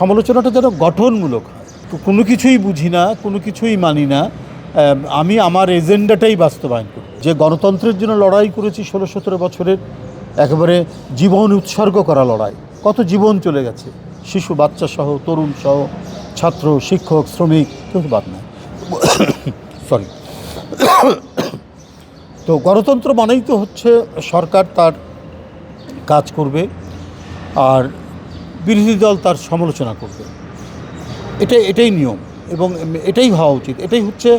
সমালোচনাটা যেন গঠনমূলক হয়। কোনো কিছুই বুঝি না, কোনো কিছুই মানি না, আমি আমার এজেন্ডাটাই বাস্তবায়ন করি। যে গণতন্ত্রের জন্য লড়াই করেছি 16-17 বছরের, একেবারে জীবন উৎসর্গ করা লড়াই, কত জীবন চলে গেছে, শিশু বাচ্চা সহ, তরুণ সহ, ছাত্র, শিক্ষক, শ্রমিক, কেউ বাদ নাই। সরি। তো গণতন্ত্র মানেই তো হচ্ছে সরকার তার কাজ করবে আর বিরোধী দল তার সমালোচনা করবে। এটাই নিয়ম এবং এটাই হওয়া উচিত। এটাই হচ্ছে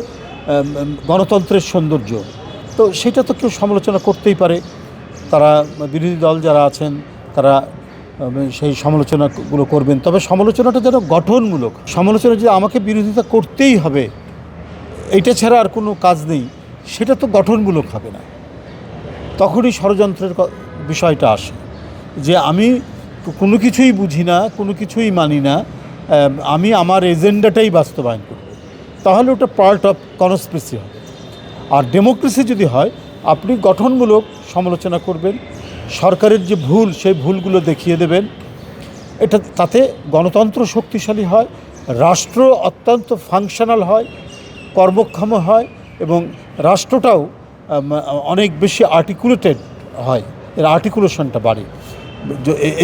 গণতন্ত্রের সৌন্দর্য। তো সেটা তো কেউ সমালোচনা করতেই পারে। তারা বিরোধী দল যারা আছেন তারা সেই সমালোচনাগুলো করবেন, তবে সমালোচনাটা যেন গঠনমূলক। সমালোচনা যে আমাকে বিরোধিতা করতেই হবে, এইটা ছাড়া আর কোনো কাজ নেই, সেটা তো গঠনমূলক হবে না। তখনই ষড়যন্ত্রের বিষয়টা আসে, যে আমি কোনো কিছুই বুঝি না, কোনো কিছুই মানি না, আমি আমার এজেন্ডাটাই বাস্তবায়ন করব, তাহলে ওটা পার্ট অফ কনস্পিরেসি হবে। আর ডেমোক্রেসি যদি হয়, আপনি গঠনমূলক সমালোচনা করবেন, সরকারের যে ভুল সেই ভুলগুলো দেখিয়ে দেবেন। তাতে গণতন্ত্র শক্তিশালী হয়, রাষ্ট্র অত্যন্ত ফাংশনাল হয়, কর্মক্ষম হয় এবং রাষ্ট্রটাও অনেক বেশি আর্টিকুলেটেড হয়, এর আর্টিকুলেশনটা বাড়ে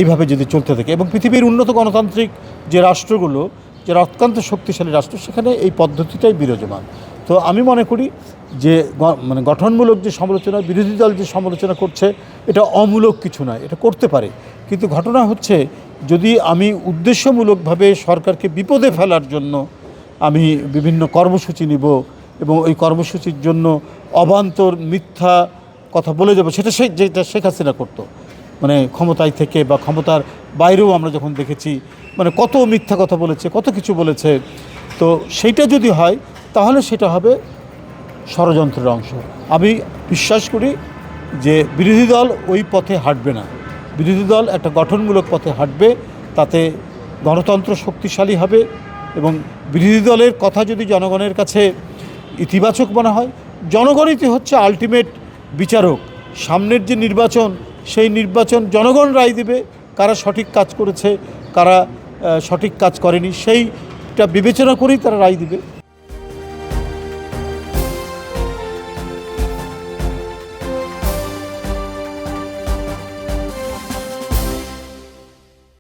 এইভাবে যদি চলতে থাকে। এবং পৃথিবীর উন্নত গণতান্ত্রিক যে রাষ্ট্রগুলো, যারা অত্যন্ত শক্তিশালী রাষ্ট্র, সেখানে এই পদ্ধতিটাই বিরাজমান। তো আমি মনে করি যে গঠনমূলক যে সমালোচনা, বিরোধী দল যে সমালোচনা করছে, এটা অমূলক কিছু নয়, এটা করতে পারে। কিন্তু ঘটনা হচ্ছে, যদি আমি উদ্দেশ্যমূলকভাবে সরকারকে বিপদে ফেলার জন্য আমি বিভিন্ন কর্মসূচি নিব এবং ওই কর্মসূচির জন্য অবান্তর মিথ্যা কথা বলে যাব, যেটা শেখ হাসিনা করতো, ক্ষমতায় থেকে বা ক্ষমতার বাইরেও আমরা যখন দেখেছি, কত মিথ্যা কথা বলেছে, কত কিছু বলেছে। তো সেইটা যদি হয়, তাহলে সেটা হবে ষড়যন্ত্রের অংশ। আমি বিশ্বাস করি যে বিরোধী দল ওই পথে হাঁটবে না। বিরোধী দল একটা গঠনমূলক পথে হাঁটবে, তাতে গণতন্ত্র শক্তিশালী হবে এবং বিরোধী দলের কথা যদি জনগণের কাছে ইতিবাচক মনে হয়, জনগণই হচ্ছে আলটিমেট বিচারক। সামনের যে নির্বাচন, সেই নির্বাচন জনগণ রায় দেবে, কারা সঠিক কাজ করেছে, কারা সঠিক কাজ করেনি, সেইটা বিবেচনা করেই তারা রায় দিবে।